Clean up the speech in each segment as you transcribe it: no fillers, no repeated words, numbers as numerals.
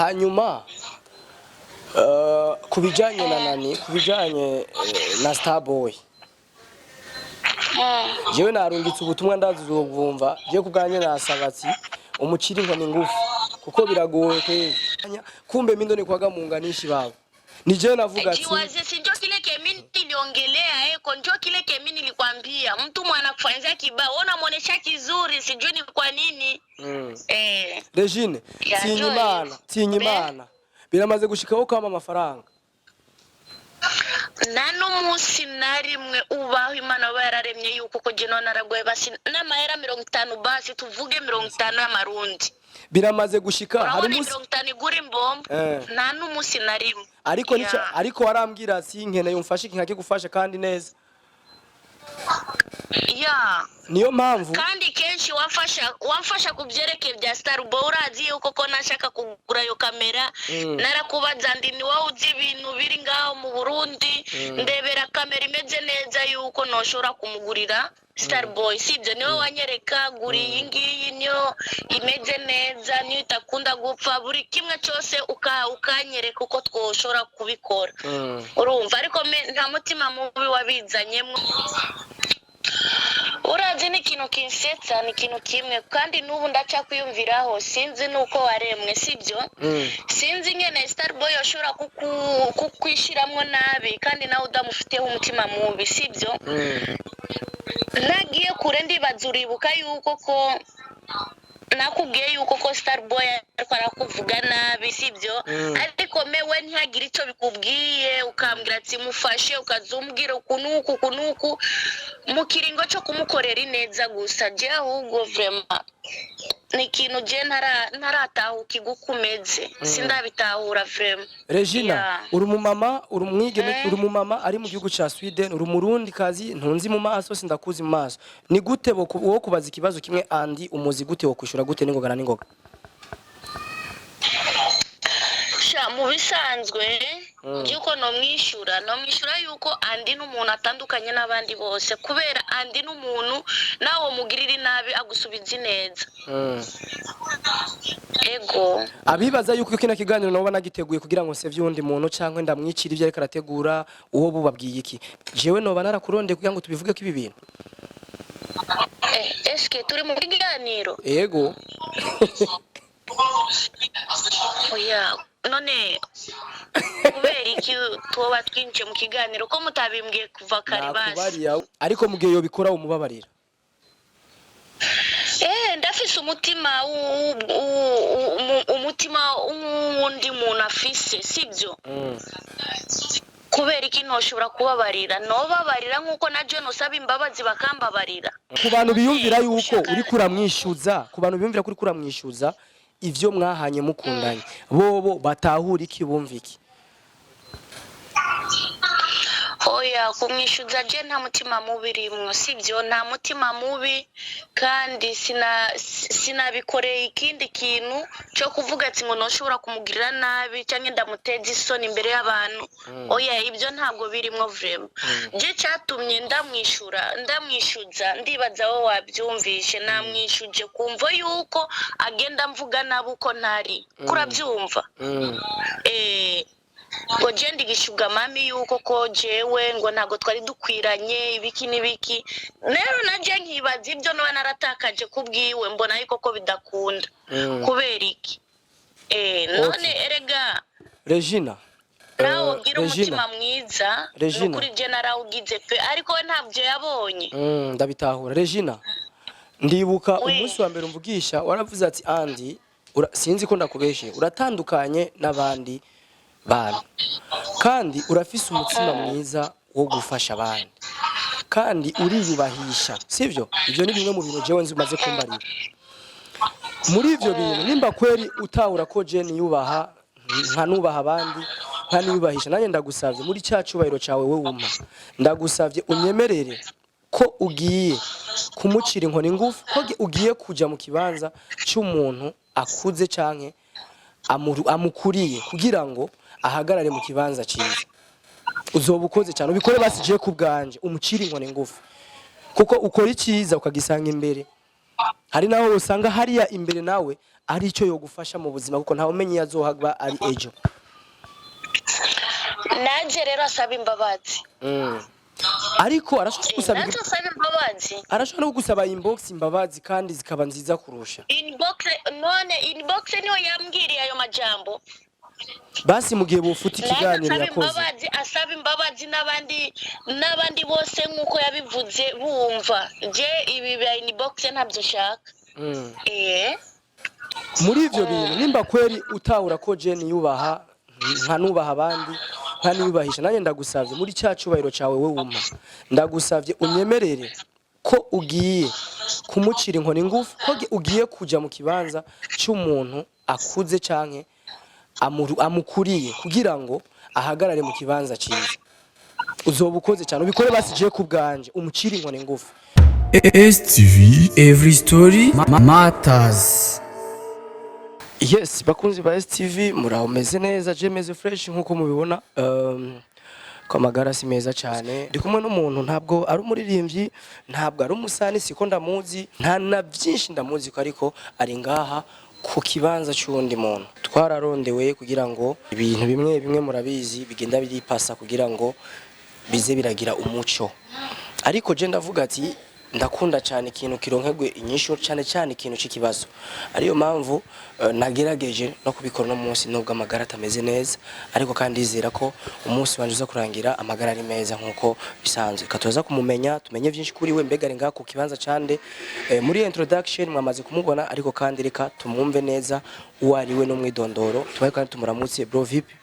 hanyuma kubijanye na nani kubijanye na Starboy jewe narungitse ubutumwa ndazuzumva je kubganye nasabatsi umuciri inkoni ngufu kuko biragoye kweli kumbe mindo ni kwaga muunganishi babo ni je navuga ati jiwaze sinjo kile kemini niliongelea konjo kile kemini nilikwambia mtu mwana kufanyia kibao ona muonesha kizuri sijui ni kwa nini Regine tinyimana biramaze gushikaho kama amafaranga nano musi narimwe ubaho Imana bararemye yuko ko je none aragoye basi n'amahera 50 basi tuvuge 50 y'amarundi biramaze gushika hari musi 50 igura imbombo nta n'umusi narimwe ariko warambwira ati nkene yumfashe inkake gufasha kandi neza niyo mpamvu kandi kenshi wamfasha kubyerekeye bya Starboy urazi yuko ko nashaka kugura yo kamera narakubaza ndi ni wowe uzi ibintu biri ngaho mu Burundi ndebera kamera imeze neza yuko noshora kumugurira Starboy sibyo niwe wanyereka guri iyi ngiyi niyo imeze neza niyo itakunda gupfa buri kimwe cyose ukanyereka uko twoshora kubikora urumva ariko nta mutima mubi wabizanyemo urazi ni kintu kinsetsa ni kintu kimwe kandi nubu ndaca kwiyumviraho sinzi nuko waremwe sibyo sinzi ngene Starboy yoshora kukwishiramwo nabi kandi nawe udamufiteho umutima mubi sibyo nagiye kure ndibaza uribuka yuko ko nakubwiye yuko ko Starboy ariko arakuvuga nabi sibyo ariko mewe ntihagira icyo bikubwiye ukambwira ati mufashe ukazumbwira kunuku mu kiringo cyo kumukorera ineza gusa je ahubwo vraiment ni kintu je ntaratahuka igukumeze sindabitahura vraiment Regina uri umumama ari mu gihugu ca Sweden uri murundi kazi ntunzi mu maso sindakuzi mu maso ni gute wo kubaza ikibazo kimwe andi umuzi gute wo kwishura gute n'ingogana n'ingoga mu bisanzwe yuko no mwishura yuko andi n'umuntu atandukanye n'abandi bose kubera andi n'umuntu nawo mugirira nabi agusubiza neza ego abibaza yuko kino kiganiro nabo banagiteguye kugira ngo se vyundi muntu canke ndamwicira ivyo ariko arategura uwo bubabwiye iki jewe no banarakurondeye kugira ngo tubivuge ko ibi bintu eske turi mu kiganiro ego oya none kubera iki tuba twinje mu kiganiro ko mutabimbwiye kuva kare basi ariko mugiye yo bikora umubabarira ndafise umutima w'undi muntu afise sibyo kubera iki ntoshobora kubabarira nobabarira nkuko na John usaba imbabazi bakambabarira ku bantu biyumvira yuko uri kuramwishyuza ivyo mwahanye mukundanye bobo batahura iki bumva iki oya kumwishyuza je nta mutima mubi rimwe sibyo nta mutima mubi kandi sinabikoreye ikindi kintu cyo kuvuga ati ngo noshobora kumugirira nabi cyangwa ndamuteza isoni imbere y'abantu oya ibyo ntabwo birimo vraiment je cyatumye ndamwishyuza ndibaza wowe wabyumvishe namwishyuje kumva yuko agenda mvuga nabo uko ntari kurabyumva ngo jendi gishuga mami yuko ko jewe ngo ntago twari dukwiranye ibiki nibiki rero naje nkibaza ibyo no naratakaje kubwiwe mbona yuko ko bidakunda kubera iki none erega Regina nawo gira umutima mwiza kuri je narawugize pe ariko we ntabyo yabonye ndabitahura Regina ndibuka umunsi wa mbere umvugisha waravuze ati andi sinzi ko ndakubeshe uratandukanye n'abandi bantu kandi urafise umutima mwiza wo gufasha abandi kandi uriyubahisha sivyo ivyo ni bimwe mu bintu jewe nzi umaze kumbarira muri ivyo bintu nimba kweri utahura ko je niyubaha nkanubaha abandi nkaniyubahisha nanye ndagusavye muri cyacubahiro cawe we wumpa ndagusavye unyemerere ko ugiye kumucira inkoni ngufu ko ugiye kuja mu kibanza cy'umuntu akuze canke amukuriye kugira ngo ahagarare mu kibanza cyiza uzobukoze cyane ubikore basije ku bwanje umucira inkoni ngufu kuko ukora icyiza ukagisanga imbere hari naho usanga hariya imbere nawe ari icyo yo gufasha mu buzima kuko ntawe umenye yazohagwa ari ejo. Naje rero asaba imbabazi. Ariko arashobora gusaba imbabazi. Arashobora no gusaba inbox imbabazi kandi zikaba nziza kurusha. Inbox niyo yambwiriye ayo majambo. Basi mugihe bufuta ikiganiro yakoze. Asaba imbabazi n'abandi bose nkuko yabivuze bumva. Je ibi bya inbox ntabyo shaka. Muri ivyo bintu nimba kweri utahura ko Jane yubaha nkanubaha abandi nkaniyubahisha nanjye ndagusavye muri cya cyubahiro cawe we wumpa ndagusavye unyemerere ko ugiye kumucira inkoni ngufu ko ugiye kuja mu kibanza cy'umuntu akuze canke amukuriye kugira ngo ahagarare mu kibanza cyiza. Uzoba ukoze cyane ubikore basije ku bwanje umucira inkoni ngufu. STV every story matters. Yes, bakunzi ba STV muraho meze neza, je meze fresh nkuko mubibona. Kwa magara si meza cyane. Ndi kumwe n'umuntu ntabwo ari umuririmbyi, ntabwo ari umusani siko ndamuzi, nta na byinshi ndamuzi ko ariko ari ngaha ku kibanza cy'undi muntu. Twararondewe kugira ngo ibintu bimwe bimwe murabizi bigenda biripasa kugira ngo bize biragira umuco. Ariko je ndavuga ati ndakunda cyane ikintu kironkegwe inyisho cyane cyane ikintu cy'ikibazo. Ariyo mpamvu nagerageje no kubikora no munsi nubwo amagara atameze neza ariko kandi izera ko umunsi wanje uza kurangira amagara ari meza nkuko bisanzwe. Katoza kumumenya tumenye byinshi kuri we mbega ringa ku kibanza cyande. Muri introduction mwamaze kumubona ariko kandi reka tumwumve neza uwari we no mwidondoro. Tubaye kandi tumuramutse bro vipi?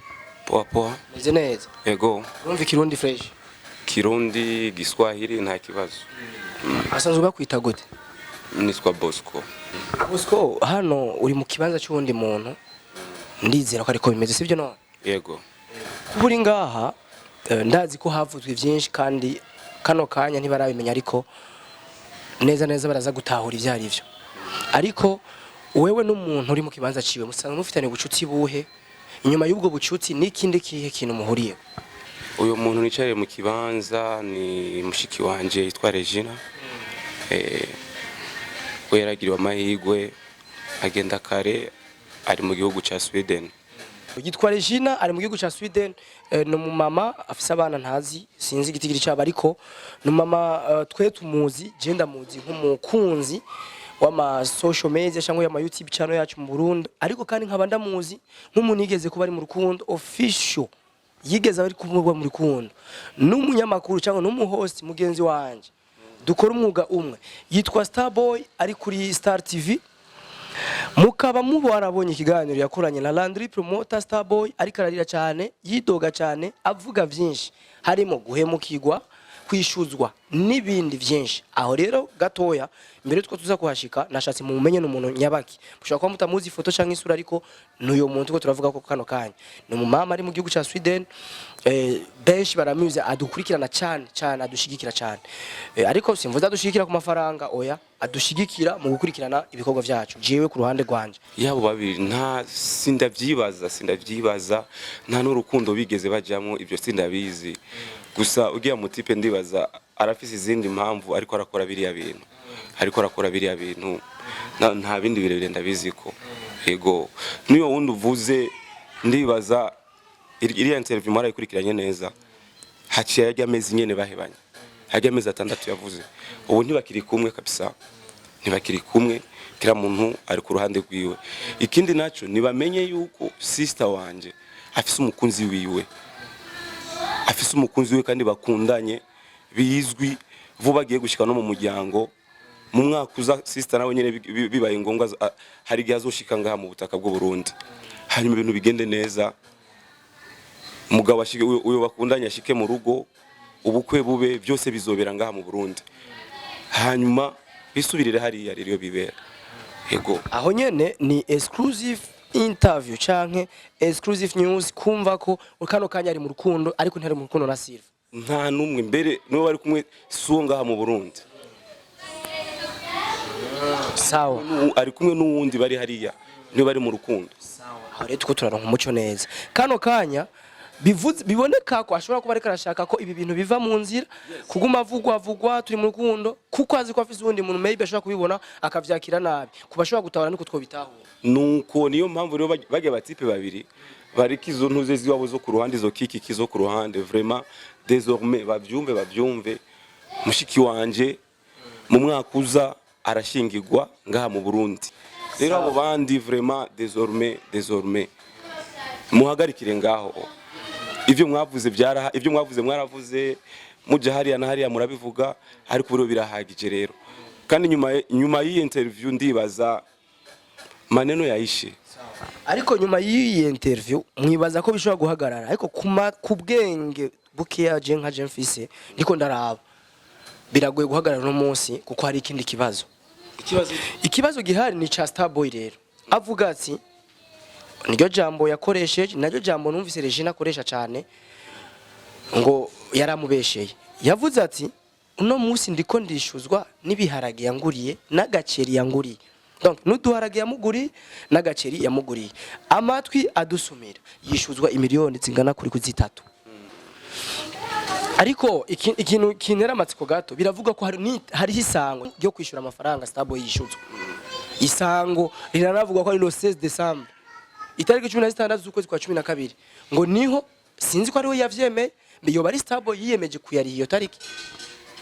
Poa poa. Meze neza? Yego. Urumva Kirundi fresh? Kirundi Giswahili nta kibazo. Asanzwe bakwita gute? Nitwa Bosco. Bosco hano uri mu kibanza cy'undi muntu ndizera ko ariko bimeze sivyo none? Yego. Buri ngaha ndazi ko havuzwe byinshi kandi kano kanya ntibarabimenya ariko neza baraza gutahura ivyari byo. Ariko wewe n'umuntu uri mu kibanza ciwe musanga mufitane ubucuti buhe? Inyuma y'ubwo bucuti n'ikindi kihe kintu muhuriye? Uyo muntu nicaye mu kibanza ni mushiki wanje yitwa Regina. We yaragiriwe amahirwe agenda kare ari mu gihugu ca Sweden. Yitwa Regina ari mu gihugu ca Sweden, no mu mama afise abana ntazi sinzi igitigiri cyabo ariko no mama twe tumuzi je ndamuzi nk'umukunzi wama social media cyangwa ya YouTube channel yacu mu Burundi ariko kandi nkaba ndamuzi nk'umuntu yigeze kuba ari mu rukundo official yigeze ari kumubwa mu rukundo n'umunyamakuru cyangwa n'umuhost mugenzi wanje dukora umwuga umwe yitwa Starboy ari kuri Star TV. Mukaba mubo arabonye ikiganiro yakoranye na Landry Promoter Starboy ariko ararira cyane yidoga cyane avuga byinshi harimo guhemukirwa kwishuzwa n'ibindi byinshi. Aho rero gatoya mbere two tuza kuhashika nashatse mu mumenye n'umuntu nyabaki mushaka kwa mutamuzi ifoto cyangwa isura ariko n'uyo muntu ko turavuga ko kano kanya ni umumama ari mu gihugu ca Sweden. Benshi baramuze adukurikirana cyane adushigikira cyane ariko simvuza adushigikira ku mafaranga oya adushigikira mu gukurikirana ibikorwa byacu jewe ku ruhande rwanje. Yabo babiri nta sindavyibaza nta n'urukundo bigeze bajyamo ibyo sindabizi gusa ugiye mu tipe ndibaza arafise izindi mpamvu ariko arakora biriya bintu nta bindi birebire ndabizi ko. Yego niyo wundi uvuze ndibaza iriya interview mara ikurikiranye neza haciye yajya amezi nyene bahebanye hajya amezi 6 yavuze ubu ntibakiri kumwe kabisa ntibakiri kumwe kira muntu ari ku ruhande rwiwe. Ikindi naco nibamenye yuko sister wanje afise umukunzi wiwe kandi bakundanye bizwi vuba agiye gushika no mu muryango mu mwaka uza sister nawe nyene bibaye ngombwa hari gihe azoshika ngaha mu butaka bw'u Burundi hanyuma ibintu bigende neza umugabo ashike uyo bakundanye ashike mu rugo ubukwe bube byose bizobera ngaha mu Burundi hanyuma bisubirire hariya rero bibera. Yego aho nyene ni exclusive interview canke exclusive news kumva ko kano kanya ari mu rukundo ariko ntari mu rukundo na Silva nta numwe mbere niwe bari kumwe suwo ngaha mu Burundi. Sawa ari kumwe n'uwundi bari hariya niwe bari mu rukundo. Sawa aho rero tuko turaronka umuco neza kano kanya biboneka ko ashobora kuba ariko arashaka ko ibi bintu biva mu nzira kuguma avugwa turi mu rukundo kuko azi ko afise uwundi muntu maybe ashobora kubibona akavyakira nabi kubashobora gutabara niko twobitahura nuko niyo mpamvu rero bagiye batipe babiri bariko izo ntuze ziwabo zo ku ruhande izo kiki zo ku ruhande vraiment désormais bavyumve mushiki wanje mu mwaka uza arashingirwa ngaha mu Burundi rero abo bandi vraiment désormais muhagarikire ngaho ivyo mwavuze mwaravuze muja hariya na hariya murabivuga ariko biro birahagije rero kandi nyuma y'iyi interview ndibaza maneno yaishe ariko nyuma y'iyi interview mwibaza ko bishobora guhagarara ariko ku bwenge bukeya je nka je mfise ndiko ndaraba biragoye guhagarara no munsi kuko hari ikindi kibazo gihari ni cha Starboy rero avuga ati niryo jambo yakoresheje naryo jambo numvise Regina akoresha cyane ngo yaramubesheye yavuze ati uno munsi ndiko ndishuzwa nibiharage yanguriye n'agaceri yanguriye donc nuduharage yamuguriye n'agaceri yamuguriye amatwi adusumira yishuzwa imiliyoni zingana kuri kuzitatu ariko ikintu kinera amatsiko gato biravuga ko hari isango ryo kwishura amafaranga Starboy yishuzwa isango riranavuga ko ari le 16 décembre itariki 16 z'ukwezi kwa 12 ngo niho sinzi ko ariho yavyemeye biyo bari Starboy yiyemeje kuyari iyo tariki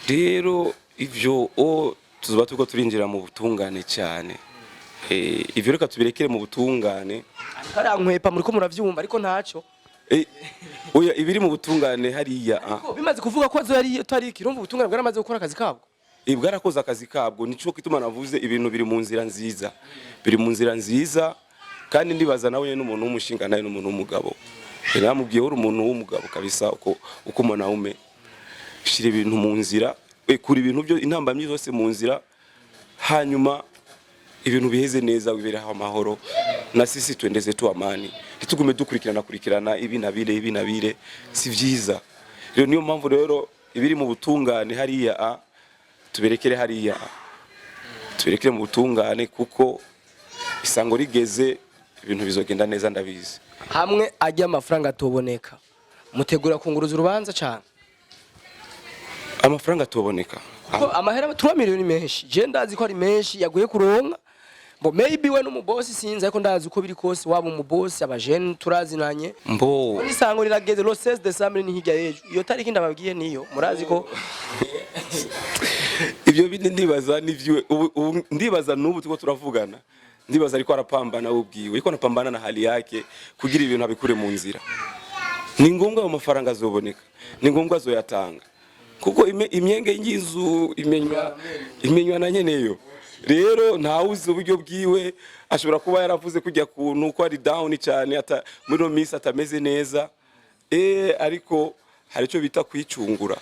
rero ivyo tuzoba tuko turinjira mu butungane cyane ivyo reka tubirekere mu butungane karankwepa muri ko muravyumva ariko ntaco oya ibiri mu butungane hariya bimaze kuvuga ko yari iyo tariki urumva ubutungane bwaramaze gukora akazi kabwo bwarakoze akazi kabwo nico kituma navuze ibintu biri mu nzira nziza kandi ndibaza nawe n'umuntu w'umushinga nawe n'umuntu w'umugabo namubwiye uri umuntu w'umugabo kabisa uko Mwanaume shira ibintu mu nzira kuri ibintu byo intambamye zose mu nzira hanyuma ibintu biheze neza wiberaho amahoro na sisi twendeze tu amani ntitugume dukurikirana ibi nabire si vyiza rero niyo mpamvu rero ibiri mu butungane hariya tuberekere mu butungane kuko isango rigeze ibintu bizogenda neza ndabizi hamwe ajya amafaranga atoboneka mutegura kunguruza urubanza cyane amafaranga atoboneka amahera 3 miliyoni menshi je ndazi ko ari menshi yaguye kuronka bo maybe we n'umubosi sinzi ariko ndazi uko biri kose waba umubosi abajene turazinanye mbo isango rirageze le 16 décembre ni hirya yejo iyo tariki ndababwiye niyo murazi ko ibyo bindi ndibaza nivyo ndibaza n'ubu tuko turavugana ndibaza ariko arapambana ubwiwe ariko anapambana na hali yake kugira ibintu abikure mu nzira ni ngombwa mu mafaranga azoboneka ni ngombwa azoyatanga kuko imyenge y'inzu imenywa na nyeneyo rero ntawuzi uburyo bwiwe ashobora kuba yaravuze kujya kuntu ko ari down cyane muri no miss atameze neza ariko hari cyo bita kwicungura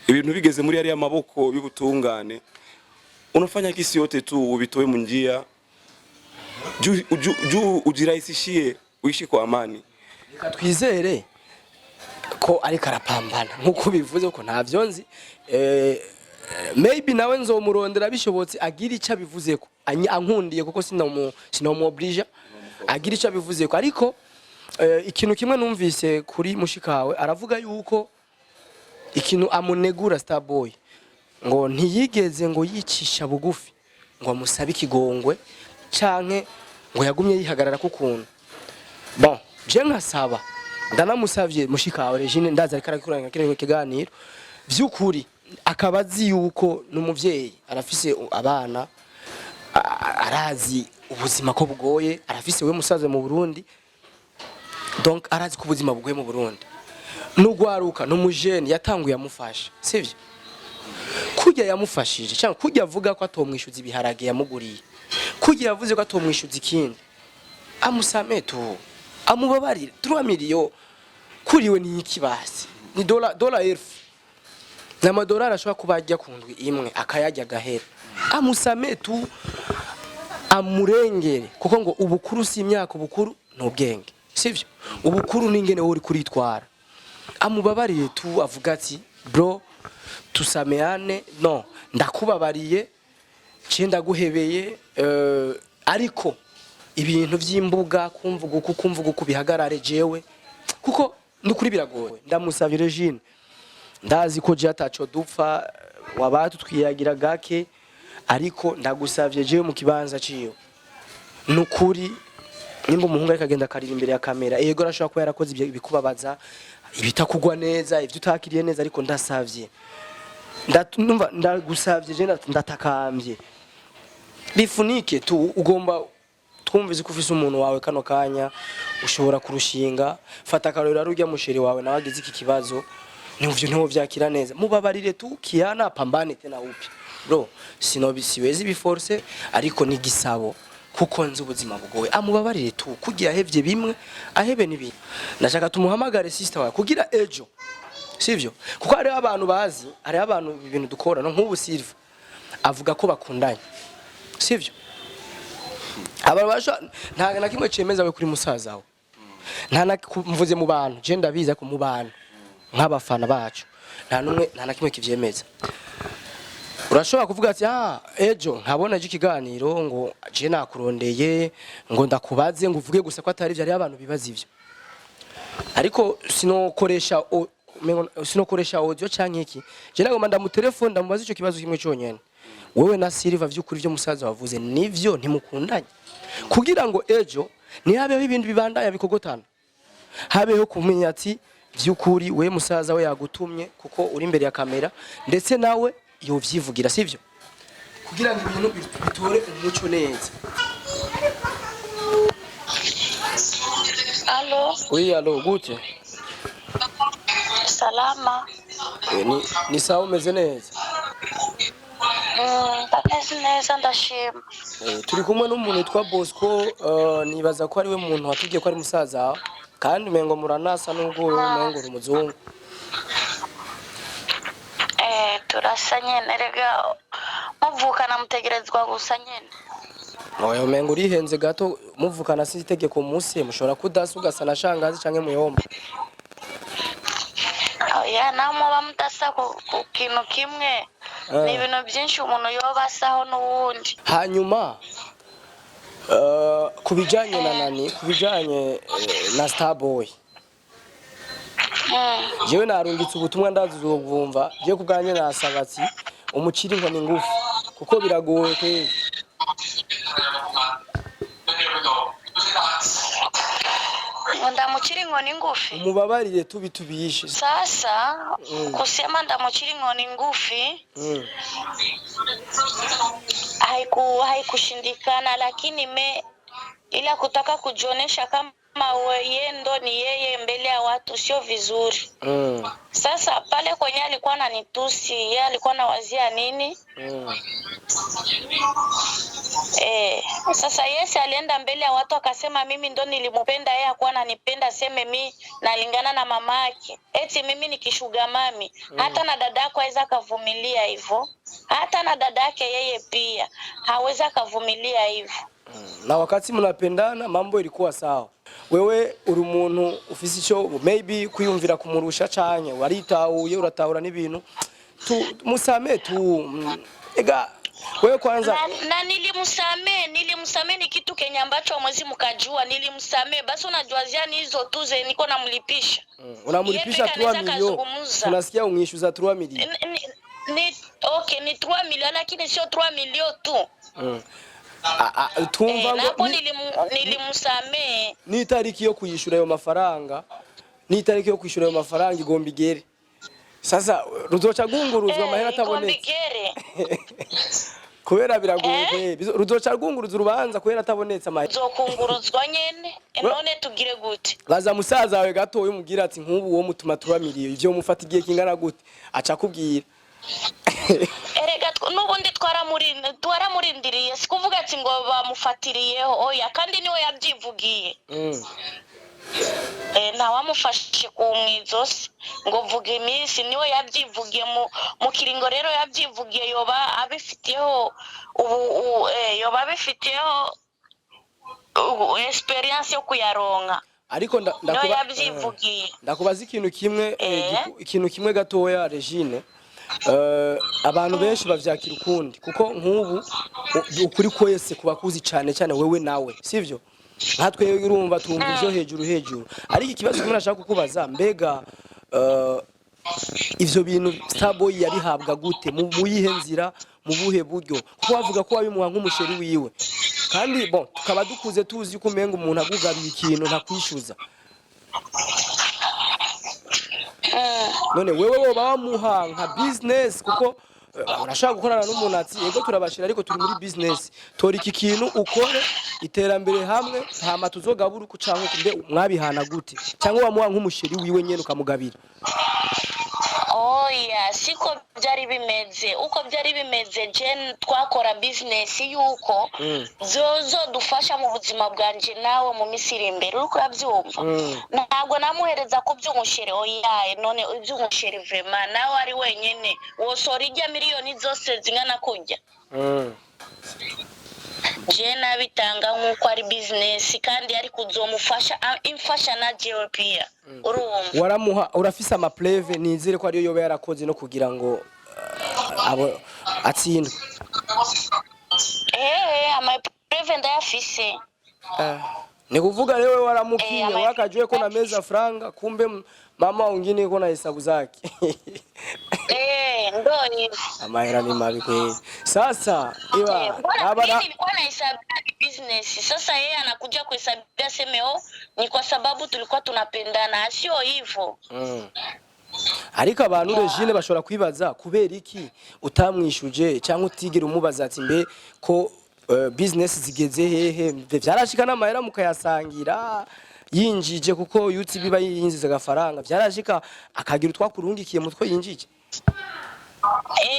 ibintu bigeze muri yari amaboko y'ubutungane unafanya kisi yote tu ubitoe mu njia ujirahisishie uishi kwa amani twizere ko ari karapambana nkuko bivuze ko ntavyo nzi maybe nawe nzomurondera bishobotse agira icyo bivuze ko ankundiye kuko sinomuoblige agira icyo bivuze ko ariko ikintu kimwe numvise kuri mushikawe aravuga yuko ikintu amunegura Starboy ngo ntiyigeze ngo yicisha bugufi ngo amusabe ikigongwe canke ngo yagumye yihagarara kukuntu bon je nkasaba ndanamusavye mushikawe Regine ndaza ariko arakuranga kino kiganiro vyukuri akabazi yuko n'umuvyeyi arafise abana arazi ubuzima ko bugoye arafise we musaze mu Burundi donc arazi ko ubuzima bugoye mu Burundi n'ugwaruka n'umujene yatanguye amufasha sivyo kujya yamufashije cyangwa kujya avuga ko atomwishuza ibiharage yamuguriye kujya yavuze ko atomwishuza ikindi amusameto amubabarire 3 miliyoni kuriwe ni ikibasi ni dola elfu n'amadolari ashobora kuba ajya kundwi imwe akayajya gahera amusametu amurengere kuko ngo ubukuru si imyaka ubukuru n'ubwenge sivyo ubukuru n'ingene wowe uri kuritwara amubabariye tu avuga ati bro tusameane no ndakubabariye cyenda guhebeye ariko ibintu by'imbuga kumvuga uko bihagarare jewe kuko nukuri biragoye ndamusavye Regine ndazi ko je ataco dupfa wabatu twiyagira gake ariko ndagusavye je mu kibanza ciyo nukuri nimba umuhungu ariko agenda akarira imbere ya kamera yego arashobora kuba yarakoze ibikubabaza ibitakugwa neza ivyo utakiriye neza ariko ndasavye ndatumva ndagusavye je ndatakambye bifunike tu ugomba twumvize ko ufise umuntu wawe kano kanya ushobora kurushinga fata karora rujya musheri wawe nabagize iki kibazo nivyo ntiwo vyakira neza mubabarire tu kiana pambane tena upi bro siwezi biforce ariko ni gisabo kuko nzi ubuzima bugoye amubabarire tu kugira ahevye bimwe ahebe nibi ndashaka tumuhamagare sister wawe kugira ejo sivyo kuko ari abantu bazi ari abantu ibintu dukora no nk'ubu Silva avuga ko bakundanye sivyo ababasha ntaga nakimwe cemeza we kuri musaza we nta nakumvuze mu bantu je ndabiza ko mu bantu nk'abafana bacu nta nakimwe kivyemeza urashobora kuvuga ati ejo nkabona je ikiganiro ngo je nakurondeye ngo ndakubaze ngo uvuge gusa ko atari vyari abantu bibaza ivyo ariko sinokoresha audio canke iki je nagomba ndamutelefone ndamubaza ico kibazo kimwe cyonyene wewe na Silva vy'ukuri vyo musaza wavuze nivyo ntimukundanye kugira ngo ejo nihabeho ibintu bibandanya bikogotana habeho kumenya ati vy'ukuri we musaza we yagutumye kuko uri imbere ya kamera ndetse nawe yovyivugira sivyo kugira ngo ibintu bitore umuco neza. Allo? Oui, allo, gute? Salama. Ni sawa umeze neza? Ndameze neza ndashima. Turi kumwe n'umuntu witwa Bosco nibaza ko ari we muntu watubwiye ko ari musaza kandi mengo muranasa n'ubwo mengo umuzungu. Turasa nyene rega muvukana mutegerezwa gusa nyene. Oya mengo urihenze gato muvukana si itegeko munsi mushobora kudasa ugasana shangazi canke muyomba. Oya namwe bamudasa ku kintu kimwe ni ibintu byinshi umuntu yobasaho n'uwundi. Hanyuma kubijanye na nani kubijanye na Starboy jewe narungitse ubutumwa ndazuzubumva je kuganye nasaba ati umuciri ngo ni ngufu kuko biragoye kweli ndamuchiri ngoni ngufi umubabarire tubitubishe sasa kusema ndamuchiri ngoni ngufi haikushindikana lakini ila kutaka kujionesha kama yeye ndo ni yeye mbele ya watu sio vizuri. Sasa pale kwenye alikuwa ananitusi, yeye alikuwa anawazia nini? Sasa Yesu alienda mbele ya watu akasema mimi ndo nilimupenda yeye akuwa ananipenda seme mimi nalingana na mama yake. Eti mimi nikishuga mami, hata na dada yako haweza kuvumilia hivyo. Hata na dada yake yeye pia haweza kuvumilia hivyo. Na wakati mnapendana mambo ilikuwa sawa. Wewe uri umuntu ufise ico maybe kwiyumvira kumurusha canke waritahuye uratahura n'ibintu musame tu ega wewe kwanza na nilimsame ni kitu Kenya ambacho mwezi mkajua nilimsame basi unajuazia ni hizo tu ze niko namlipisha unamlipisha 3 milioni tunasikia umwishuza 3 milioni okay ni 3 milioni lakini sio 3 milioni tu tumva ngo nilimsame ni tariki yo kuyishura ayo mafaranga igomba igere sasa ruzoca gunguruzwa amahera atabonetse kubera biragoye ruzoca gunguruzwa urubanza kubera atabonetse amahera zokunguruzwa nyene none tugire gute baza musaza wawe gato umubwira ati nkubu wo mutuma 3 milioni ivyo mufata igihe kingana gute aca kubwira erega nubundi twaramurindiriye sikuvuga ati ngo bamufatiriyeho oya kandi niwe yabyivugiye ntawamufashe ku mwizosi ngo vuga iminsi niwe yabyivugiye mu kiringo rero yabyivugiye yoba abifitiyeho experience yo kuyaronka ariko ndakubaza ikintu kimwe gatoya Regine abantu benshi bavyakira ukundi kuko nk'ubu ukuri kwese kubakuzi cyane wewe nawe sivyo natwe urumva tumva ivyo hejuru ariko ikibazo kimwe nashaka kukubaza mbega ivyo bintu Starboy yabihabwa gute mu yihe nzira mu buhe buryo kuko bavuga ko wabimuha nk'umusheri wiwe kandi bon tukaba dukuze tuzi ko umenga umuntu agugabiye ikintu ntakwishyuza none wewe woba wamuha nka business kuko urashaka gukorana n'umuntu ati yego turabashira ariko turi muri business tora iki kintu ukore iterambere hamwe ntama tuzogabura uko canke kumbe mwabihana gute cyangwa wamuha nk'umusheri wiwe nyene ukamugabira oya siko byari bimeze uko byari bimeze je twakora business yuko zozo dufasha mu buzima bwanje nawe mu misiri imbere uko urabyumva ntabwo namuhereza ko by'umushere oya none iby'umushere vraiment nawe ari wenyene wosora ijya miliyoni zose zingana kujya je nabitanga nk'uko ari business kandi ari kuzomufasha imfasha na Ethiopia urumva waramuha urafise ama preve nizere ko ariyo yoba yarakoze no kugira ngo abo atsindwe ama preve ndayafise ni kuvuga leo waramukinye wakajwe ko na meza franga kumbe mama wengine ko na hesabu zake ndoni amahera ni mabi kweli sasa iwa mimi nilikuwa nahesabia business sasa yeye anakuja kuhesabia semeo ni kwa sababu tulikuwa tunapendana sio hivyo ariko abantu Regine bashobora kwibaza kubera iki utamwishuje cyangwa utigera umubaza ati mbe ko business zigeze hehe byarashika n'amahera mukayasangira yinjije kuko YouTube biba yinjiza gafaranga byarashika akagira utwakurungikiye mutwe yinjije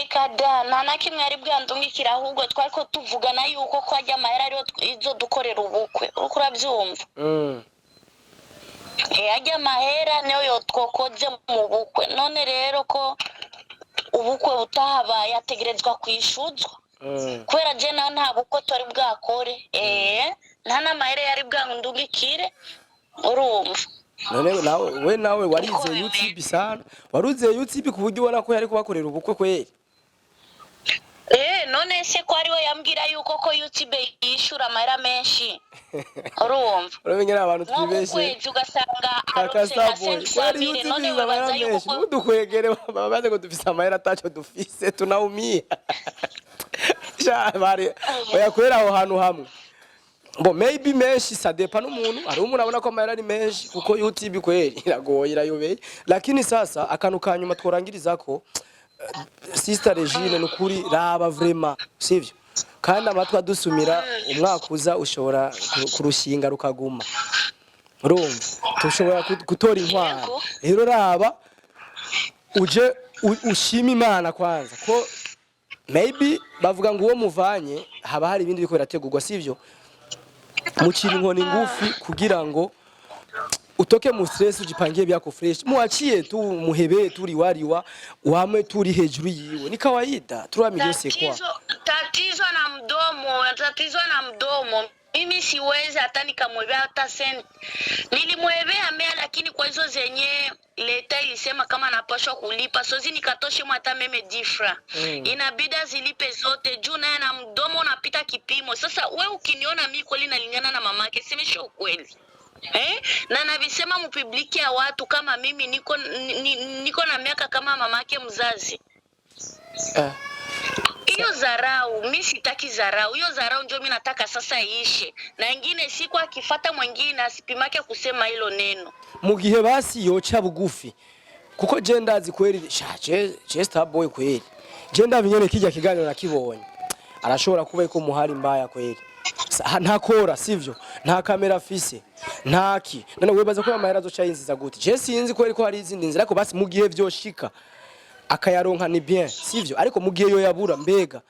kada nana kimwe ari bwandungikira ahubwo twariko tuvugana yuko ko ajya amahera ariyo izo dukorera ubukwe uko urabyumva ajya amahera niyo yotwokoze mu bukwe none rero ko ubukwe butahaba yategerezwa kwishuzwa kubera je nawe nta bukwe tori bwakore nta n'amahera yari bwandungikire urumva none nawe warize YouTube sana waruze YouTube kuburyo ubona ko yari kubakorera ubukwe kweri none se ko ari we yambwira yuko ko YouTube yishura amahera menshi urumva uramenyera abantu twibeshe ugasanga Starboy kweri YouTube amahera menshi udukwegere babaze ngo dufise amahera ataco dufise tunaumia bari oyakorera aho hantu hamwe bo maybe menshi ça dépend n'umuntu ari umuntu abona ko amahera ari menshi kuko YouTube kweri iragoye irayobeye lakini sasa akantu kanyuma tworangiriza ko Sister Regine nukuri raba vraiment sivyo kandi amatwa adusumira umwaka uza ushobora kurushinga rukaguma urumva tushobora gutora intwaro rero raba uje ushima Imana kwanza ko maybe bavuga ngo uwo muvanye haba hari ibindi biko birategurwa sivyo mucira inkoni ngufi kugira ngo utoke mu stress ujipangie byako fresh muachie tu muhebe turi wariwa wame turi hejuru yiwe ni kawaida turamigese kwa tatizo na mdomo mimi siwezi hata nikamwebea hata sent nilimwebea mea lakini kwa hizo zenye leta ilisema kama anapaswa kulipa sozi nikatoshe hata meme difra inabidi zilipe zote juu naye na mdomo unapita kipimo sasa wewe ukiniona mimi kweli nalingana na mamake semesha ukweli na navisema mupubliki ya watu kama mimi niko na miaka kama mamake mzazi hiyo zarau mimi sitaki zarau hiyo zarau ndio mimi nataka sasa iishe na wengine siku akifuata mwingine asipimake kusema hilo neno mugihe basi yocha bugufi kuko je ndazi kweri je Starboy kweri je ndabinyene kijya kiganiro nakibonye arashobora kuba iko muhari mbaya kweri ntakora sivyo nta kamera afise ntaki none webaza ko amahera azoca yinziza gute je sinzi ko ariko hari izindi nzira ariko basi mugihe vyoshika akayaronka ni bien sivyo ariko mugihe yo yabura mbega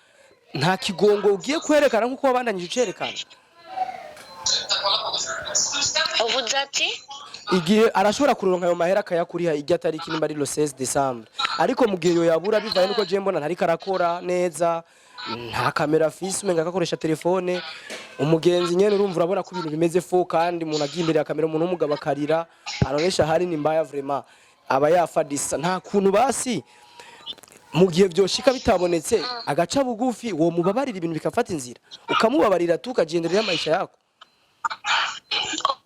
nta kigongo ugiye kwerekana nkuko wabandanyije ucerekana ubuzati igihe arashobora kuronka ayo mahera akayakuriha ijya tariki nimba ari le 16 December ariko mugihe yo yabura bivaye nuko je mbona ntari karakora neza nta kamera afise umenga akakoresha telefone umugenzi nyene urumva urabona ko ibintu bimeze fo kandi umuntu agiye imbere ya kamera umuntu umugabo akarira aronesha hari ni mbaya vraiment aba yafadisa nta kuntu basi mu gihe byoshika bitabonetse agaca bugufi wo mubabarira ibintu bikafata inzira ukamubabarira tukagenderera amaisha yako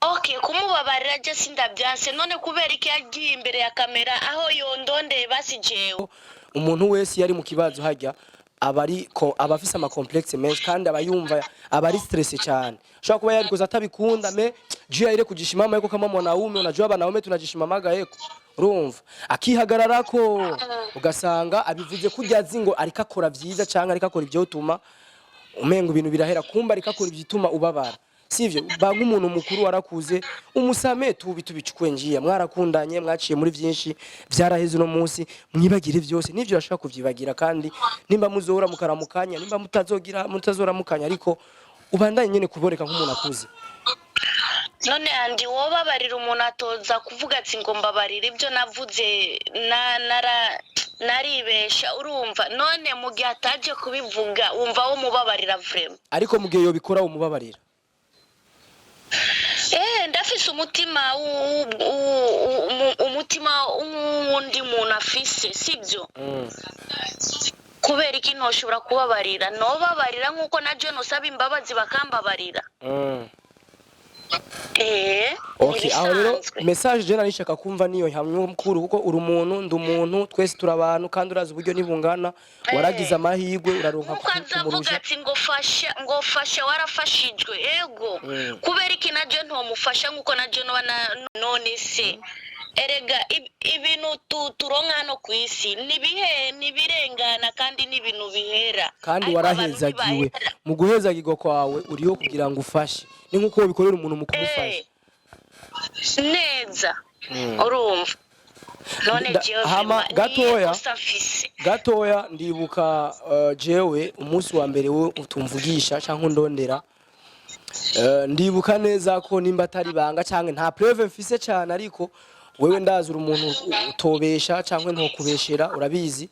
Okay, kumubabarira je sindabyanse none kubera iki yagiye imbere ya kamera aho yondondeye basijewe. Umuntu wese yari mu kibazo hajya aba afise ama complexe menshi kandi aba yumva aba ari stress cyane. Shaka kuba yabikoze atabikunda jia ile kujishimama yuko kama mwanaume unajua banaume tunajishimamaga yeko. Urumva akihagararako ugasanga abivuze kurya zingo ariko akora vyiza cyangwa ariko akora ibyo utuma umengo ibintu birahera kumba ariko akora ibyituma ubabara. Sivyo banga umuntu mukuru warakuze umusame tubicukwe njiya mwarakundanye mwaciye muri byinshi byaraheze no munsi mwibagire byose nivyo urashaka kuvyibagira kandi nimba muzohora mukaramukanya nimba mutazora mukanya ariko ubandanye nyene kuboreka nk'umuntu akuze. None andi wobabarira umuntu atoza kuvuga ati ngo mbabarira ibyo navuze naribesha urumva none mu gihe ataje kubivuga wumva wo mubabarira vraiment ariko mu gihe yo bikora umubabarira ndafise umutima wundi muntu afise sibyo kubera iki ntoshobora kubabarira nobabarira nkuko na John usaba imbabazi bakambabarira. Okay, aho rero message je narishaka kumva niyo hamwe mukuru kuko uri umuntu ndumuntu twese turabantu kandi urazi uburyo nibungana waragize amahirwe uraronka kuvuga ati ngo fasha warafashijwe ego kubera iki na John ntomufasha nkuko na John none se erega ibintu turonka hano ku isi nibirengana kandi n'ibintu bihera kandi warahezagiwe mu guhezagirwa kwawe uriho kugira ngo ufashe ni nkuko bikorera umuntu mu kumufasha neza urumva none hama gatoya ndibuka jewe umunsi wa mbere we utumvugisha cyangwa ndondera ndibuka neza ko nimba atari banga cyangwa nta preuve mfise cyane ariko wewe ndazura umuntu utobesha cyangwa ntokubeshera urabizi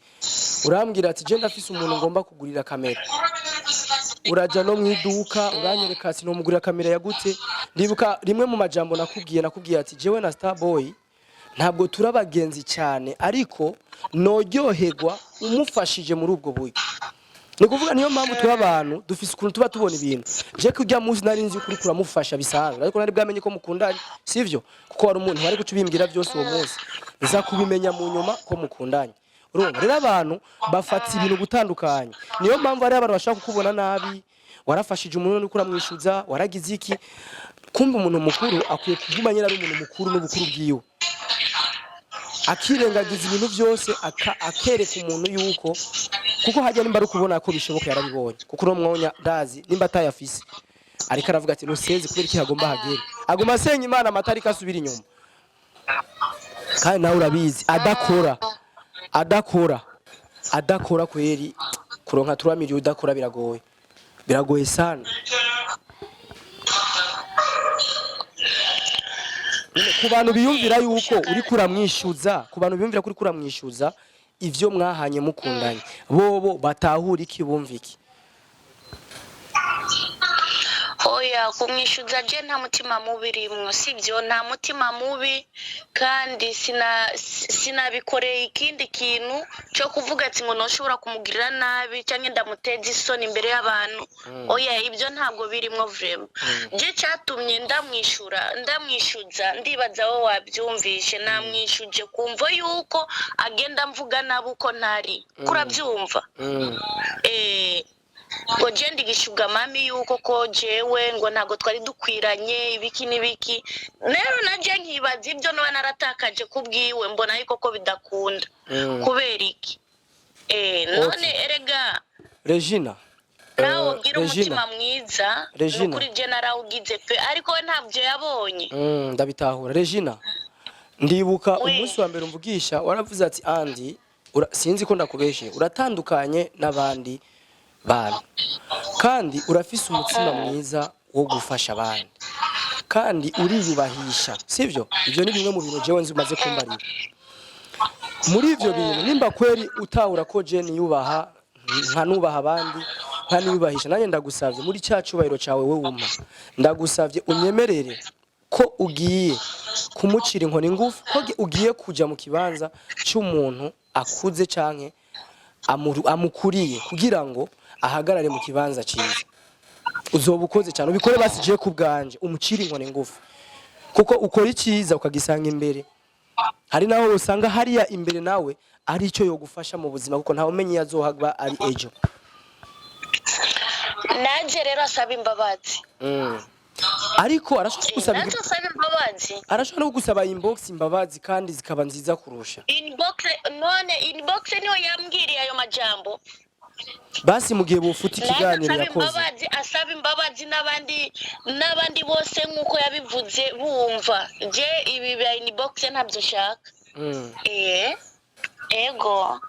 urambwira ati je ndafise umuntu ngomba kugurira kamera uraja no mwiduka uranyereka ati no mugurira kamera yagute ndibuka rimwe mu majambo nakubwiye ati jewe na Starboy ntabwo turabagenzi cyane ariko noryoherwa umufashije muri ubwo buryo ni kuvuga niyo mpamvu tuba abantu dufise ukuntu tuba tubona ibintu je kujya munsi nari nzi kuri kuramufasha bisanzwe ariko nari bwamenye ko mukundanye sivyo kuko wari umuntu wari kucubimbwira byose uwo munsi nza kubimenya mu nyuma ko mukundanye. Urumva rero abantu bafata ibintu gutandukanye niyo mpamvu ari abantu bashaka kukubona nabi warafashije umuntu no kuramwishuza waragize iki kumva umuntu mukuru akwiye kuguma nyira ari umuntu mukuru n'ubukuru bwiwe akirengagiza ibintu byose akereka umuntu yuko kuko hajya nimba ari kubona ko bishoboka yarabibonye kuko no mwonya dazi nimba atayafise ariko aravuga ati nuseze kubera iki hagomba hagere agoma senye Imana amatari kasubira inyuma kandi nawe urabizi adakora kweri kuronka turamiri udakora biragoye sana. Ku bantu biyumvira yuko uri kuramwishuza ivyo mwahanye mukundanye bobo batahura iki bumva iki oya kumwishuza je nta mutima mubi rimwe sivyo nta mutima mubi kandi sinabikoreye ikindi kintu cyo kuvuga ati ngo noshobora kumugirira nabi cyangwa ndamuteza isoni imbere y'abantu oya ibyo ntabwo birimo vraiment je cyatumye ndamwishuza ndibaza wo wabyumvishe namwishuje kumva yuko agenda mvuga nabo uko ntari kurabyumva ngo jendi gishuga mami yuko ko jewe ngo ntago twari dukwiranye ibiki nibiki rero naje nkibaza ibyo no naratakaje kubwiwe mbona yuko ko bidakunda kubera iki none erega Regina nawo gira umutima mwiza kuri general ugize pe ariko we ntabyo yabonye ndabitahura Regina ndibuka umunsi wa mbere umvugisha waravuze ati andi sinzi ko ndakubeshe uratandukanye n'abandi bantu kandi urafise umutima mwiza wo gufasha abandi kandi uriyubahisha sivyo ivyo ni bimwe mu bintu jewe nzi umaze kumbarira muri ivyo bintu nimba kweri utahura ko je niyubaha nkanubaha abandi nkaniyubahisha nanye ndagusavye muri cyacubahiro cawe we wumva ndagusavye unyemerere ko ugiye kumucira inkoni ngufu ko ugiye kuja mu kibanza cy'umuntu akuze canke amukuriye kugira ngo ahagarare mu kibanza cyiza uzoba ukoze cyane ubikore basije ku bwanje umuciri inkoni ngufu kuko ukora icyiza ukagisanga imbere hari naho usanga hariya imbere nawe ari icyo yo gufasha mu buzima kuko ntawe umenye yazohagwa ari ejo naje rero asaba imbabazi ariko arashobora gusaba imbabazi arashobora no gusaba inbox imbabazi kandi zikaba nziza kurusha inbox niyo yambwiriye ayo majambo basi mu gihe bufuta ikiganiro yakoze asaba imbabazi n'abandi bose nkuko yabivuze bumva je ibi bya inbox ntabyo shaka ego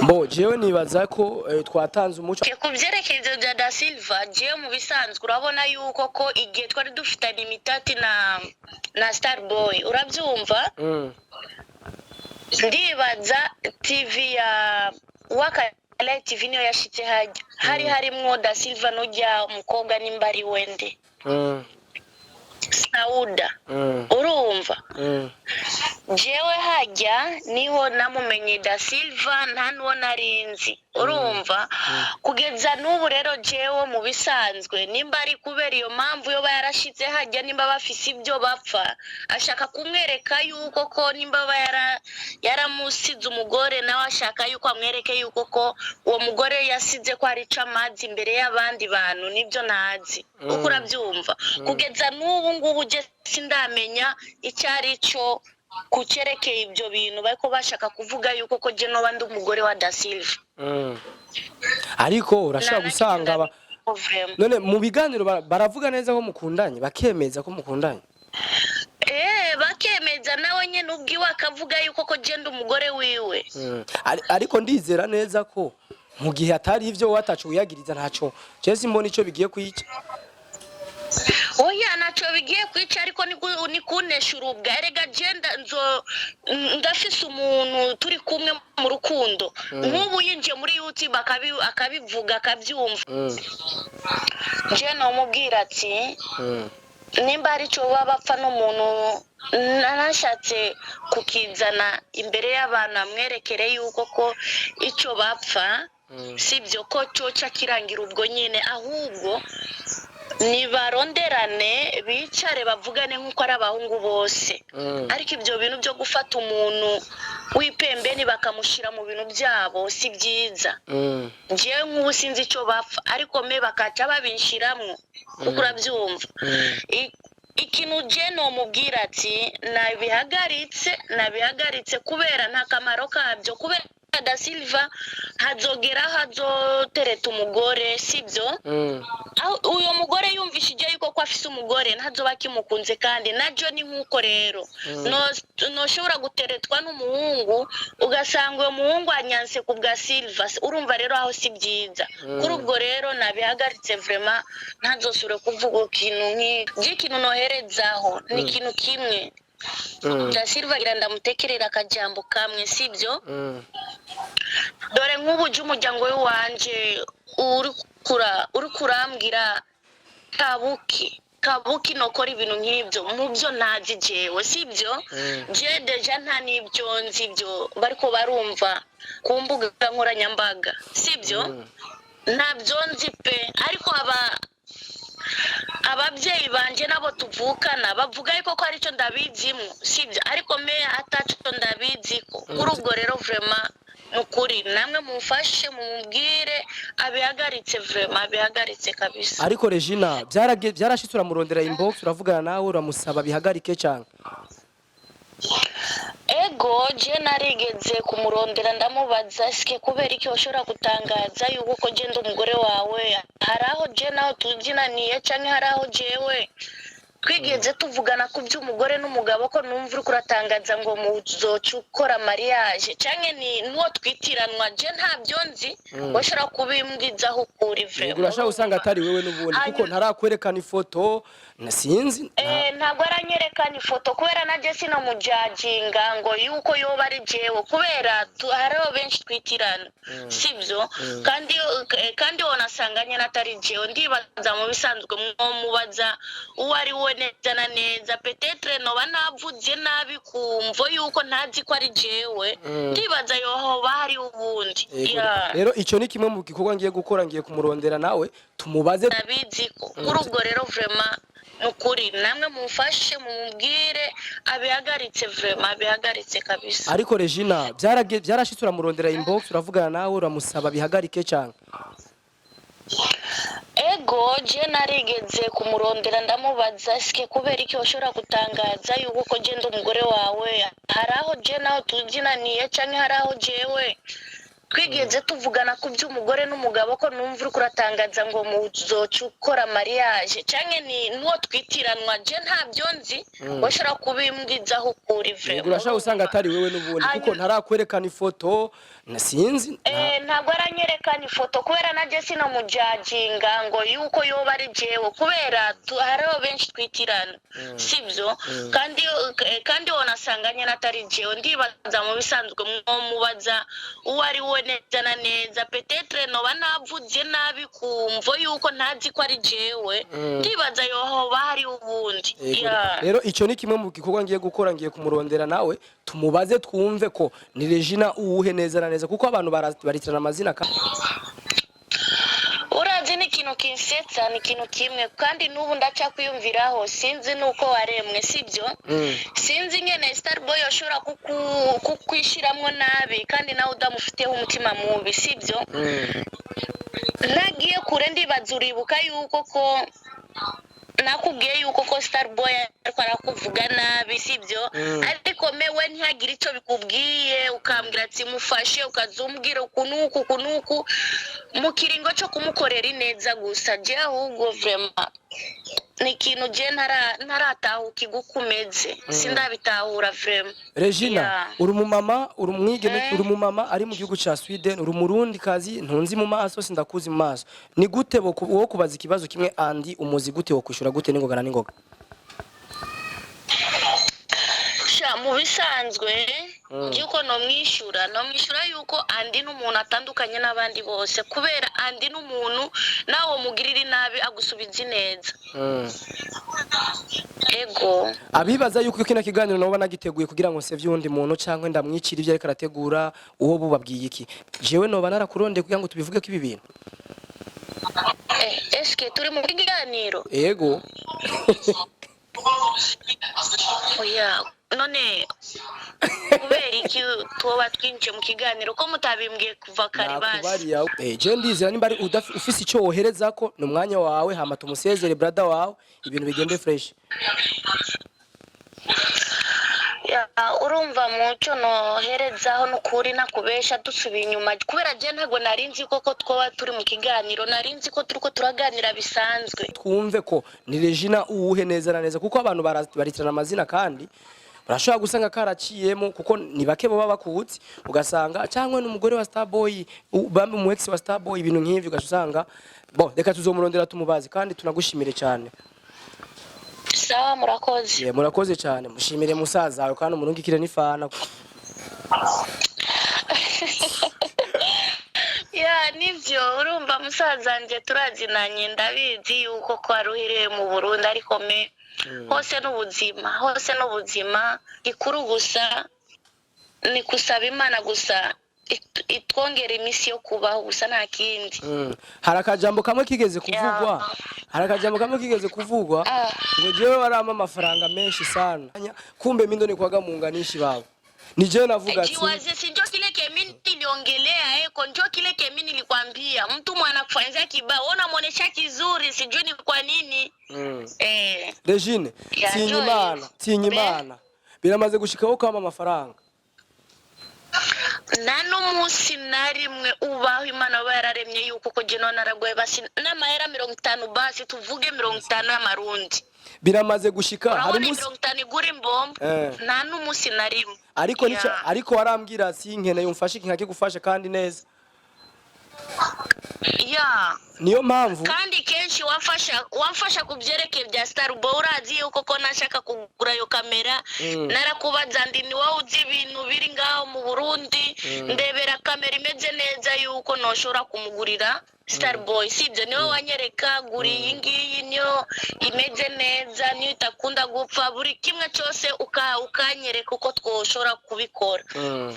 Bo jewe nibaza ko twatanze umuco ku byerekezo bya Da Silva je mu bisanzwe urabona yuko ko igihe twari dufitanye imitati na Starboy urabyumva ndibaza TV ya Wakala TV niyo yashitse hajya harimwo Da Silva n'ujya umukobwa nimbari wende Sauda urumva jewe hajya niho namumenye Da Silva nta nuwo narinzi urumva kugeza n'ubu rero jewe mu bisanzwe nimba ari kubera iyo mpamvu yo yarashitse hajya nimba bafise ibyo bapfa ashaka kumwereka yuko ko nimba yaramusize umugore nawe ashaka yuko amwereke yuko ko uwo mugore yasize ko ari camazi imbere y'abandi bantu nibyo nazi uko urabyumva kugeza n'ubu ngubu je sindamenya icyari cyo kucerekeye ibyo bintu bariko bashaka kuvuga yuko ko je no bandi umugore wa Da Silva ariko urashaka gusanga none mu biganiro baravuga neza ko mukundanye bakemeza ko mukundanye bakemeza nawe nyene ubwiwe akavuga yuko ko je ndi umugore wiwe ariko ndizera neza ko mu gihe atari ivyo watacu uyagiriza ntaco je simbona ico bigiye kwica oya naco bigiye kwica ariko ni kunesha urubwa erega genda ndafise umuntu turi kumwe mu rukundo nk'ubu yinjiye muri YouTube akabivuga akabyumva je no mubwira ati nimba ari cyo bapfa n'umuntu nanashatse kukizana imbere y'abantu amwerekere yuko ko icyo bapfa sibyo ko cyo kirangira ubwo nyine ahubwo nibaronderane bicare bavugane nk'uko ari abahungu bose ariko ibyo bintu byo gufata umuntu w'ipembeni bakamushira mu bintu byabo si byiza ngiye nk'ubu sinzi icyo bapfa ariko me bakaca babishiramwo kuko urabyumva ikintu je no mubwira ati nabihagaritse kubera nta kamaro kabyo kubera Da Silva hazogera hazotereta umugore sibyo uyo mugore yumvishije yuko ko afise umugore ntazoba kimukunze kandi najo ni nkuko rero no shobora guteretwa n'umuhungu ugasanga uyo muhungu anyanse ku bwa Silva urumva rero aho si byiza kuri ubwo rero nabihagaritse vraiment ntazosure kuvuga ikintu noherezaho ni ikintu kimwe Da Silva ndamutekerera akajambo kamwe sibyo dore nk'ubu umuryango wanje uri kurambwira kabuki nokora ibintu nk'ibyo mu byo ntazi jewe sibyo je deja nta n'ibyo nzi ibyo bariko barumva ku mbuga nkoranyambaga sibyo ntabyo nzi pe ariko ababyeyi banje nabo tuvukana bavuga yuko ko ari cyo ndabizimo sibyo ariko me ataco ndabiziko kuri ubwo rero vraiment nukuri namwe mufashe mumubwire abihagaritse vraiment abihagaritse kabisa ariko Regina byarashitse uramurondera inbox uravugana nawe uramusaba bihagarike cyane ego je narigeze kumurondera ndamubaza sike kubera iki ushobora gutangaza yuko ko je ndi umugore wawe haraho je naho tujinaniye canke haraho jewe twigeze tuvugana ku by'umugore n'umugabo ko numva uri kuratangaza ngo muzocukora mariage canke ni nuwo twitiranwa je ntabyo nzi washobora kubimbwizaho ukuri vraiment urashaka usanga atari wewe n'ubundi kuko ntarakwerekana ifoto sinzi ntabwo aranyerekana ifoto kubera najye sino mujajinga ngo yuko yoba ari jewe kubera hariho benshi twitirana sibyo kandi wonasanganye natari jewe ndibaza mu bisanzwe mubaza uwo ari we neza na neza petetre noba navuze nabi kumvo yuko ntazi ko ari jewe ndibaza yohoba hari ubundi rero icyo ni kimwe mu gikorwa ngiye gukora, ngiye kumurondera nawe tumubaze nabizi ko kuri ubwo rero vraiment nukuri namwe mumfashe mumubwire abihagaritse vraiment abihagaritse kabisa. Ariko Regina byarashitse uramurondera inbox uravugana nawe uramusaba bihagarike cyane? Ego je narigeze kumurondera ndamubaza sike kubera iki ushobora gutangaza yuko ko je ndi umugore wawe, haraho je naho tuzinaniye canke haraho jewe twigeze tuvugana ku by'umugore n'umugabo ko numva uri kuratangaza ngo muzocukora mariage canke ni nuwo twitiranwa je ntabyo nzi washara kubimbwizaho kuri vraiment. Urashaka usanga atari wewe n'ubundi kuko ntarakwerekana ifoto sinzi ntabwo aranyerekana ifoto kubera najye sino mujajinga ngo yuko yoba ari jewe kubera hariho benshi twitirana sibyo kandi wonasanganye natari jewe ndibaza mu bisanzwe mubaza uwo ari we neza na neza petetre noba navuze nabi kumvo yuko ntazi ko ari jewe ndibaza yohoba hari ubundi. Rero icyo ni kimwe mu gikorwa ngiye gukora, ngiye kumurondera nawe tumubaze twumve ko ni Regina uwuhe neza na neza kuko abantu baritirana amazina urazi ni ikintu kinsetsa ni ikintu kimwe kandi n'ubu ndaca kwiyumviraho sinzi nuko waremwe sibyo sinzi ngene Starboy yoshobora kukwishiramwo nabi kandi nawe udamufiteho umutima mubi sibyo nagiye kure ndibaza uribuka yuko ko nakubwiye yuko ko Starboy ariko arakuvuga nabi sibyo ariko mewe ntihagira icyo bikubwiye ukambwira ati mufashe ukazumbwira kunuku mu kiringo cyo kumukorera ineza gusa je ahubwo vraiment ni ikintu je ntaratahuka igukumeze sindabitahura vraiment. Regina uri umumama uri umwigeme uri umumama ari mu gihugu ca Sweden uri umurundi kazi ntunzi mu maso sindakuzi mu maso ni gute wo kubaza ikibazo kimwe andi umuzi gute wo kwishura gute n'ingoga na n'ingoga? Mu bisanzwe yuko no mwishura yuko andi n'umuntu atandukanye n'abandi bose kubera andi n'umuntu nawo mugirira nabi agusubiza neza. Ego abibaza yuko kino kiganiro nabo banagiteguye kugira ngo sevye undi muntu cyangwa ndamwicira ibyo ariko arategura uwo bubabwiye iki jewe no banarakurondeye kugira ngo tubivuge ko ibi bintu eske turi mu kiganiro? Ego oya none kubera iki tuba twinje mu kiganiro ko mutabimbwiye kuva kare basi je ndizira nimba ari ufise icyo wohereza ko no mwanya wawe hama tumusezere brother wawe ibintu bigende fresh. Urumva muco noherezaho n'ukuri nakubesha dusubiye inyuma kubera je ntago narinzi koko twoba turi mu kiganiro narinzi ko turiko turaganira bisanzwe twumve ko ni Regina uwuhe neza na neza kuko abantu baritirana amazina kandi urashobora gusanga karaciyemo kuko ni bake baba bakutse ugasanga cyangwa n'umugore wa Starboy bambe mu ex wa Starboy ibintu nk'ivyo ugasanga reka tuzomurondera tumubazi kandi tunagushimire cyane. Sawa murakoze. Murakoze cyane mushimire musaza wawe kandi umurungikire n'ifana. Nivyo urumva musaza nje turazinanye ndabizi yuko ko aruhire mu Burundi ariko hose n'ubuzima ikuru gusa ni kusaba Imana gusa itwongera imisi yo kubaho gusa nta kindi. Hari akajambo kamwe kigeze kuvugwa ngo jewe warama amafaranga menshi sana kumbe mindo ni kwaga muunganishi babo ni je navuga ati jiwaze sinjo kile kemini niliongelea njo kile kemini nilikwambia mtu mwana kufanya kibao ona muonesha kizuri sijui ni kwa nini. Regine tinyimana biramaze gushikaho kama amafaranga nano musi narimwe ubaho Imana yararemye yuko ko je none aragoye basi n'amahera 50 basi tuvuge 50 y'amarundi biramaze gushika hari musi 50 igura imbombo nta n'umusi narimwe ariko warambwira si nkene yumfashe nkake gufasha kandi neza niyo mpamvu kandi kenshi wamfasha ku byerekeye bya Starboy urazi yuko ko nashaka kugura iyo kamera narakubaza ndi ni wowe uzi ibintu biri ngaho mu Burundi ndebera kamera imeze neza yuko noshobora kumugurira Starboy sibyo niwe wanyereka guri iyi ngiyi niyo imeze neza niyo itakunda gupfa buri kimwe cyose ukanyereka uko twoshobora kubikora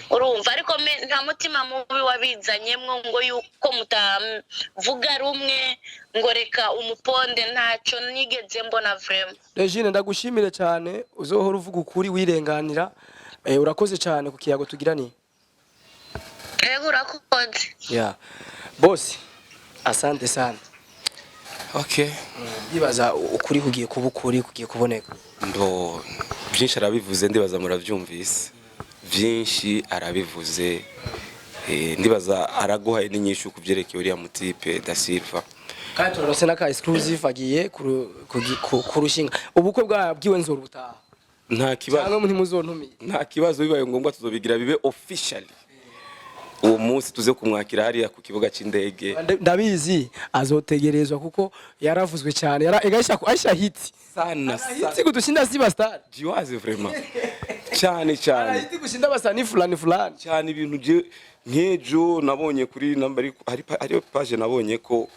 urumva ariko nta mutima mubi wabizanyemwo ngo yuko mutavuga rumwe ngo reka umuponde ntacyo nigeze mbona vraiment. Regine ndagushimire cyane uzohora uvuga ukuri wirenganira urakoze cyane ku kiyago tugiraniye. Yego urakoze. Yeah. Boss asante sana. Okay. Bibaza ukuri kugiye kuba ukuri kugiye kuboneka. Ndo byinshi arabivuze ndibaza muravyumvise. Byinshi arabivuze ndibaza araguhaye n'inyishu kuvyerekeye uriya mutipe Da Silva. Kandi turarose naka exclusive agiye kurushinga. Ubukwe bwabwiwe nzoro butaha. Nta kibazo. Cyangwa ntimuzontumiye. Nta kibazo bibaye ngombwa tuzobigira bibe officially. Uwo munsi tuze kumwakira hariya ku kibuga cy'indege. Ndabizi azotegerezwa kuko yaravuzwe cyane aisha hiti sana hiti kudushinda Siba Star jiwaze vraiment cyane hiti gushinda basani fulani cyane ibintu je nkejo nabonye kuri number ari page nabonye ko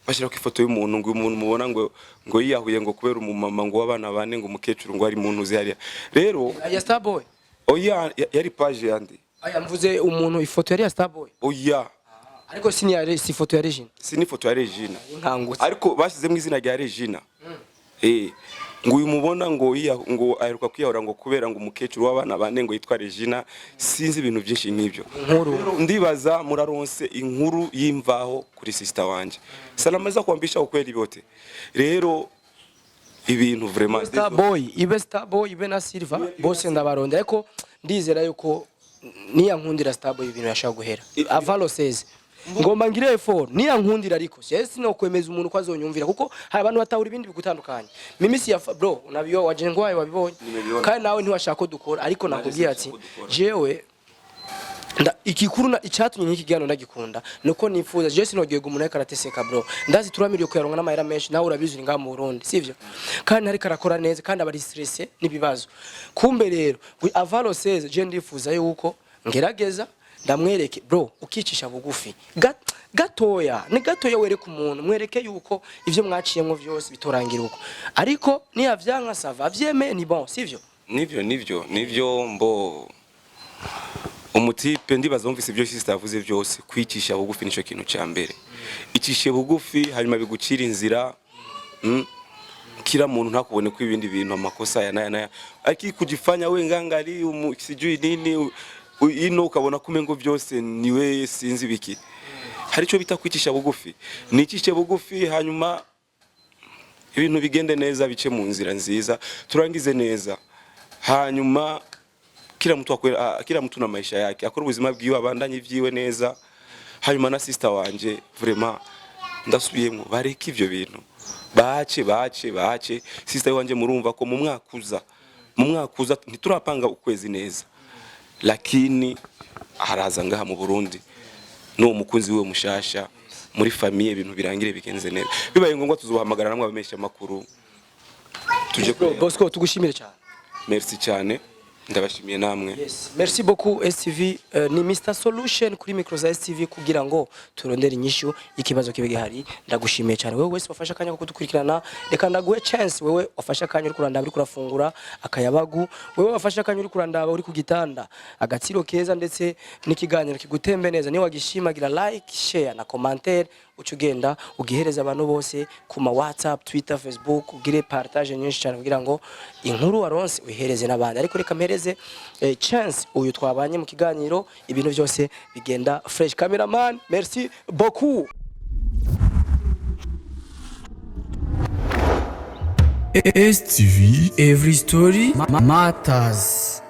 bashira ku ifoto y'umuntu ngo umuntu mubona ngo yiyahuye ngo kubera umumama ngo wabana bane ngo umukecuru ngo ari muntu uzi hariya rero ya Starboy oya yari page yandi aya mvuze umuntu ifoto yari ya Starboy oya ariko si ifoto ya Regina si ni foto ya Regina nkangutse ariko bashyizemo izina rya Regina ngo uyu mubona ngo aheruka kwiyahura ngo kubera ngo umukecuru w'abana bane ngo yitwa Regina sinzi ibintu byinshi nk'ibyo ndibaza muraronse inkuru y'imvaho kuri sister wanje salamaza kwambisha ukweli bote rero ibintu vraiment Starboy ibe na Silva bose ndabaronda ariko ndizera yuko niya nkundira Starboy ibintu yashaka guhera avalo 16 ngomba ngire effort niya nkundira ariko cyese no kwemeza umuntu ko azonyumvira kuko hari abantu batahura ibindi bigutandukanye mimisi ya bro unabiyo wajengwaye wabibonye kandi nawe ntiwashaka ko dukora ariko nakubwiye ati jewe ikikuru na icyatumye n'ikigano ndagikunda nuko nifuza je sinogiye gumuntu karateseka bro ndazi turamiriye kuyaronga n'amahera menshi nawe urabizuri nga mu Burundi sivyo kandi hari karakora neza kandi abari stress nibibazo kumbe rero avalo 16 je ndifuza yuko ngerageza ndamwereke bro ukicisha bugufi gatoya ni gatoya wereka umuntu mwereke yuko ivyo mwaciyemwo byose bitorangira uko ariko niyavyanka sava vyeme ni bon sivyo nivyo mbo umutipe ndibaza umvise ibyo sister yavuze byose kwicisha bugufi nico kintu cya mbere icishe bugufi hanyuma bigucira inzira kila muntu ntakubone ko ibindi bintu amakosa ya naya ariko kujifanya we ngangari sijui nini ino ukabona kumengo byose niwe sinzi biki hari cyo bita kwicisha bugufi nicishe bugufi hanyuma ibintu bigende neza bice mu nzira nziza turangize neza hanyuma kila mtu na maisha yake akora ubuzima bwiwe abandanye vyiwe neza hanyuma na sister wanje vraiment ndasubiyemo bareka ivyo bintu bace sister wanje murumva ko mu mwaka uza ntiturapanga ukwezi neza lakini haraza ngaha mu Burundi no mukunzi we mushasha muri famille ibintu birangire bigenze neza bibaye ngombwa tuzobahamagara namwe abamesha makuru tuje Bosco tugushimire cyane merci cyane ndabashimiye namwe. Yes, merci beaucoup STV ni Mr Solution kuri micro za STV kugira ngo turondere inyishu ikibazo kibe gihari ndagushimiye cyane wewe wese wafasha kanya ko kudukurikirana reka ndaguhe chance wewe wafasha kanya uri kurandaba uri kurafungura akayabagu wewe wafasha kanya uri kurandaba uri kugitanda agatsiro keza ndetse n'ikiganiro kigutembe neza ni wagishimagira like share na commentaire ucugenda ugihereza abantu bose kuma WhatsApp Twitter Facebook ugire partage nyinshi cyane kugira ngo inkuru waronse uhereze nabandi ariko reka mpereze chance uyu twabanye mu kiganiro ibintu byose bigenda fresh cameraman merci beaucoup STV every story matters.